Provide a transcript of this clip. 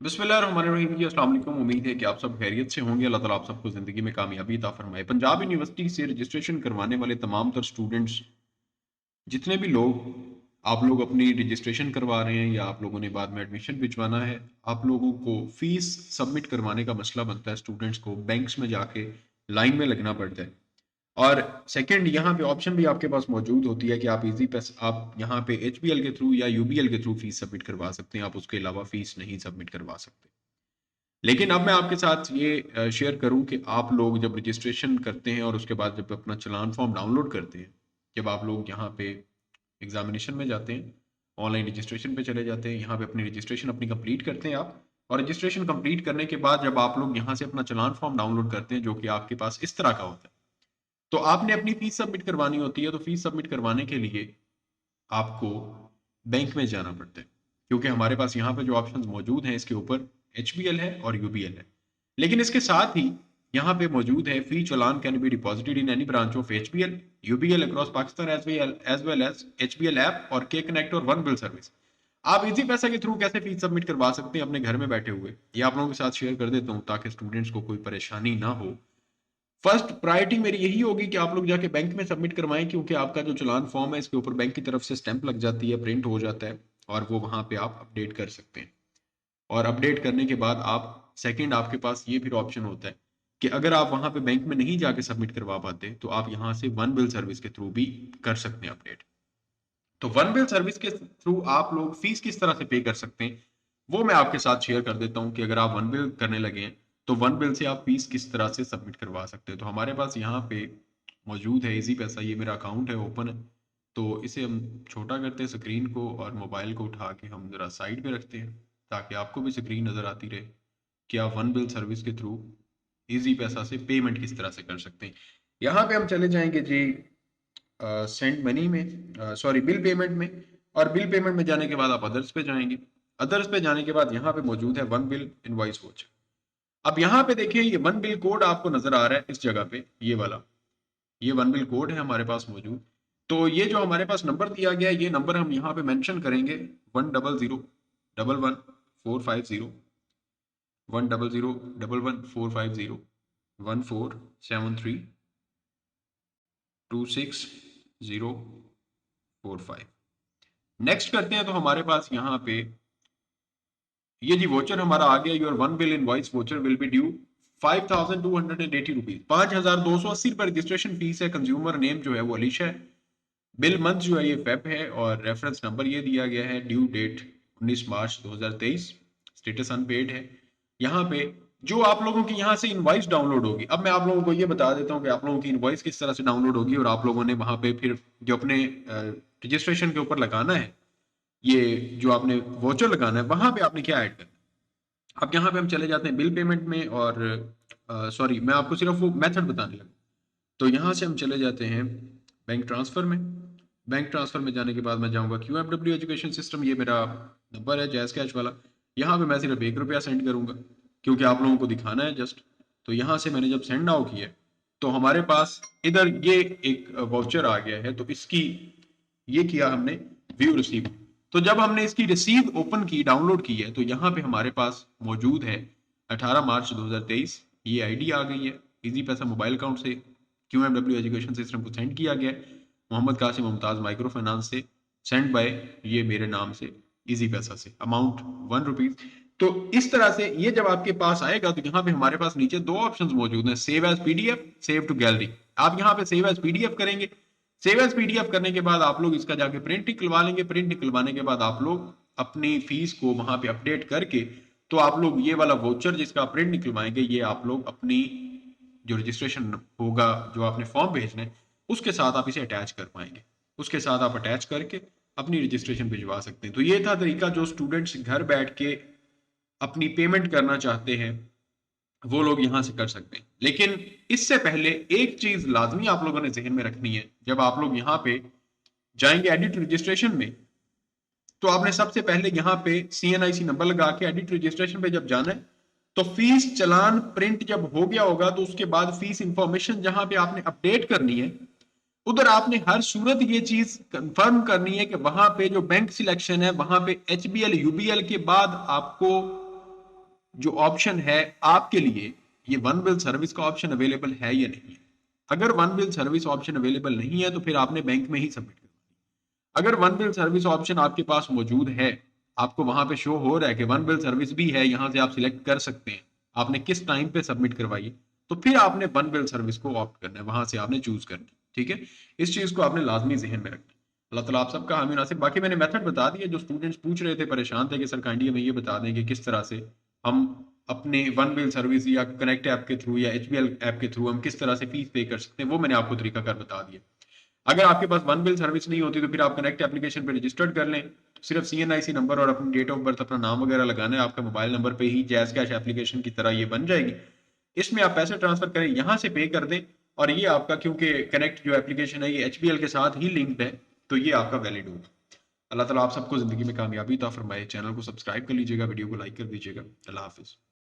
बिस्मिल्लाहिर्रहमानिर्रहीम जी, अस्सलाम वालेकुम। उम्मीद है कि आप सब खैरियत से होंगे। अल्लाह ताला आप सबको ज़िंदगी में कामयाबी अता फरमाए। पंजाब यूनिवर्सिटी से रजिस्ट्रेशन करवाने वाले तमाम तर स्टूडेंट्स, जितने भी लोग आप लोग अपनी रजिस्ट्रेशन करवा रहे हैं या आप लोगों ने बाद में एडमिशन भिजवाना है, आप लोगों को फ़ीस सबमिट करवाने का मसला बनता है। स्टूडेंट्स को बैंक्स में जाके लाइन में लगना पड़ता है। और सेकंड, यहाँ पे ऑप्शन भी आपके पास मौजूद होती है कि आप इजी पैस आप यहाँ पे एचबीएल के थ्रू या यूबीएल के थ्रू फीस सबमिट करवा सकते हैं। आप उसके अलावा फीस नहीं सबमिट करवा सकते। लेकिन अब मैं आपके साथ ये शेयर करूं कि आप लोग जब रजिस्ट्रेशन करते हैं और उसके बाद जब अपना चालान फॉर्म डाउनलोड करते हैं, जब आप लोग यहाँ पे एग्जामिनेशन में जाते हैं, ऑनलाइन रजिस्ट्रेशन पे चले जाते हैं, यहाँ पे अपनी रजिस्ट्रेशन अपनी कंप्लीट करते हैं आप। और रजिस्ट्रेशन कंप्लीट करने के बाद जब आप लोग यहाँ से अपना चालान फॉर्म डाउनलोड करते हैं, जो कि आपके पास इस तरह का होता है, तो आपने अपनी फीस सबमिट करवानी होती है। तो फीस सबमिट करवाने के लिए आपको बैंक में जाना पड़ता है, क्योंकि हमारे पास यहाँ पे जो ऑप्शंस मौजूद हैं इसके ऊपर एचबीएल है और यूबीएल है। लेकिन इसके साथ ही यहाँ पे मौजूद है fee challan can be deposited in any branch of HBL UBL across Pakistan as well as HBL app और के कनेक्ट और वन बिल सर्विस। आप इजी पैसा के थ्रू कैसे फीस सबमिट करवा सकते हैं अपने घर में बैठे हुए, ये आप लोगों के साथ शेयर कर देता हूँ ताकि स्टूडेंट्स को कोई परेशानी ना हो। फर्स्ट प्रायोरिटी मेरी यही होगी कि आप लोग जाके बैंक में सबमिट करवाएं, क्योंकि आपका जो चालान फॉर्म है इसके ऊपर बैंक की तरफ से स्टैंप लग जाती है, प्रिंट हो जाता है और वो वहां पे आप अपडेट कर सकते हैं। और अपडेट करने के बाद आप सेकंड, आपके पास ये फिर ऑप्शन होता है कि अगर आप वहां पे बैंक में नहीं जाके सबमिट करवा पाते तो आप यहाँ से वन बिल सर्विस के थ्रू भी कर सकते हैं अपडेट। तो वन बिल सर्विस के थ्रू आप लोग फीस किस तरह से पे कर सकते हैं वो मैं आपके साथ शेयर कर देता हूँ कि अगर आप वन बिल करने लगे हैं तो वन बिल से आप फीस किस तरह से सबमिट करवा सकते हैं। तो हमारे पास यहाँ पे मौजूद है इजी पैसा, ये मेरा अकाउंट है, ओपन है। तो इसे हम छोटा करते हैं स्क्रीन को और मोबाइल को उठा के हम जरा साइड पे रखते हैं ताकि आपको भी स्क्रीन नज़र आती रहे कि आप वन बिल सर्विस के थ्रू इजी पैसा से पेमेंट किस तरह से कर सकते हैं। यहाँ पे हम चले जाएंगे जी सेंड मनी में, सॉरी बिल पेमेंट में। और बिल पेमेंट में जाने के बाद आप अदर्स पे जाएंगे। अदर्स पे जाने के बाद यहाँ पे मौजूद है वन बिल इनवॉइस वॉचर। अब यहाँ पे देखिए ये वन बिल कोड आपको नजर आ रहा है इस जगह पे, ये वाला, ये वन बिल कोड है हमारे पास मौजूद। तो ये जो हमारे पास नंबर दिया गया है ये नंबर हम यहाँ पे मेंशन करेंगे, 100111450, 100145014532604। नेक्स्ट करते हैं तो हमारे पास यहाँ पे ये जी वोचर हमारा आ गया। Your one bill invoice voucher will be due 5280 rupees, 5280 रुपए रजिस्ट्रेशन फीस है। कंज्यूमर नेम जो है वो अलीशा है। बिल मंथ जो है ये फेब है और रेफरेंस नंबर ये दिया गया है। ड्यू डेट 19 मार्च 2023। स्टेटस अनपेड है। यहाँ पे जो आप लोगों की यहाँ से इनवॉइस डाउनलोड होगी, अब मैं आप लोगों को ये बता देता हूँ कि आप लोगों की इनवॉइस किस तरह से डाउनलोड होगी और आप लोगों ने वहां पे फिर जो अपने रजिस्ट्रेशन के ऊपर लगाना है, ये जो आपने वोचर लगाना है वहां पे आपने क्या ऐड करना है। अब यहाँ पे हम चले जाते हैं बिल पेमेंट में और सॉरी मैं आपको सिर्फ वो मेथड बताने लगा। तो यहाँ से हम चले जाते हैं बैंक ट्रांसफर में। बैंक ट्रांसफर में जाने के बाद मैं जाऊँगा QMW एजुकेशन सिस्टम, ये मेरा नंबर है जैज़ कैश वाला। यहाँ पे मैं सिर्फ 1 रुपया सेंड करूँगा क्योंकि आप लोगों को दिखाना है जस्ट। तो यहाँ से मैंने जब सेंड नाउ किया तो हमारे पास इधर ये एक वाउचर आ गया है। तो इसकी ये किया हमने व्यू रिसीव। तो जब हमने इसकी रिसीव ओपन की, डाउनलोड की है, तो यहाँ पे हमारे पास मौजूद है 18 मार्च 2023। ये आईडी आ गई है। इजी पैसा मोबाइल अकाउंट से QMW एजुकेशन सिस्टम को सेंड किया गया है। मोहम्मद कासिम मुमताज माइक्रो फाइनेंस से सेंड बाय ये मेरे नाम से इजी पैसा से, अमाउंट 1 रुपीज। तो इस तरह से ये जब आपके पास आएगा तो यहाँ पे हमारे पास नीचे दो ऑप्शंस मौजूद हैं, save as PDF, save to gallery. आप यहाँ पे सेव एज पीडीएफ करेंगे। सेव एज पीडीएफ करने के बाद आप लोग इसका जाके प्रिंट निकलवा लेंगे। प्रिंट निकलवाने के बाद आप लोग अपनी फीस को वहां पे अपडेट करके तो आप लोग ये वाला वोचर जिसका प्रिंट निकलवाएंगे ये आप लोग अपनी जो रजिस्ट्रेशन होगा, जो आपने फॉर्म भेजना है उसके साथ आप इसे अटैच कर पाएंगे। उसके साथ आप अटैच करके अपनी रजिस्ट्रेशन भिजवा सकते हैं। तो ये था तरीका जो स्टूडेंट्स घर बैठ के अपनी पेमेंट करना चाहते हैं वो लोग यहां से कर सकते हैं। लेकिन इससे पहले एक चीज लाजमी आप लोगों ने जहन में रखनी है, जब आप लोग यहाँ पे जाएंगे एडिट रजिस्ट्रेशन में तो आपने सबसे पहले यहाँ पे CNIC नंबर लगा के एडिट रजिस्ट्रेशन पे जब जाना है तो फीस चलान प्रिंट जब हो गया होगा तो उसके बाद फीस इंफॉर्मेशन जहां पे आपने अपडेट करनी है उधर आपने हर सूरत ये चीज कंफर्म करनी है कि वहां पे जो बैंक सिलेक्शन है वहां पे HBL UBL के बाद आपको जो ऑप्शन है आपके लिए, ये वन बिल सर्विस का ऑप्शन अवेलेबल है या नहीं है। अगर one bill service option available नहीं है तो फिर आपने बैंक में ही सबमिट करना। अगर वन बिल सर्विस ऑप्शन आपके पास मौजूद है, आपको वहां पे शो हो रहा है कि वन बिल सर्विस भी है, यहां से आप सिलेक्ट कर सकते हैं आपने किस टाइम पे सबमिट करवाई है, तो फिर आपने वन बिल सर्विस को ऑप्ट करना है, वहां से आपने चूज करना है। ठीक है, इस चीज को आपने लाजमी जहन में रखना है। अल्लाह ताला आप सबका हामी नासिब। बाकी मैंने मेथड बता दिया, जो स्टूडेंट्स पूछ रहे थे, परेशान थे कि सर काइंडली हमें ये बता दें कि किस तरह से हम अपने वन बिल सर्विस या कनेक्ट ऐप के थ्रू या एचबीएल ऐप के थ्रू हम किस तरह से फीस पे कर सकते हैं, वो मैंने आपको तरीकाकार बता दिया। अगर आपके पास वन बिल सर्विस नहीं होती तो फिर आप कनेक्ट एप्लीकेशन पे रजिस्टर्ड कर लें। सिर्फ सीएनआईसी नंबर और अपनी डेट ऑफ बर्थ, अपना नाम वगैरह लगाना है, आपका मोबाइल नंबर पे ही जैज कैश एप्लीकेशन की तरह ये बन जाएगी। इसमें आप पैसे ट्रांसफर करें, यहाँ से पे कर दें, और ये आपका, क्योंकि कनेक्ट जो एप्लीकेशन है ये एचबीएल के साथ ही लिंक्ड है, तो ये आपका वैलिड होगा। अल्लाह ताला आप सबको जिंदगी में कामयाबी अता फरमाए। चैनल को सब्सक्राइब कर लीजिएगा, वीडियो को लाइक कर दीजिएगा। अल्लाह हाफिज।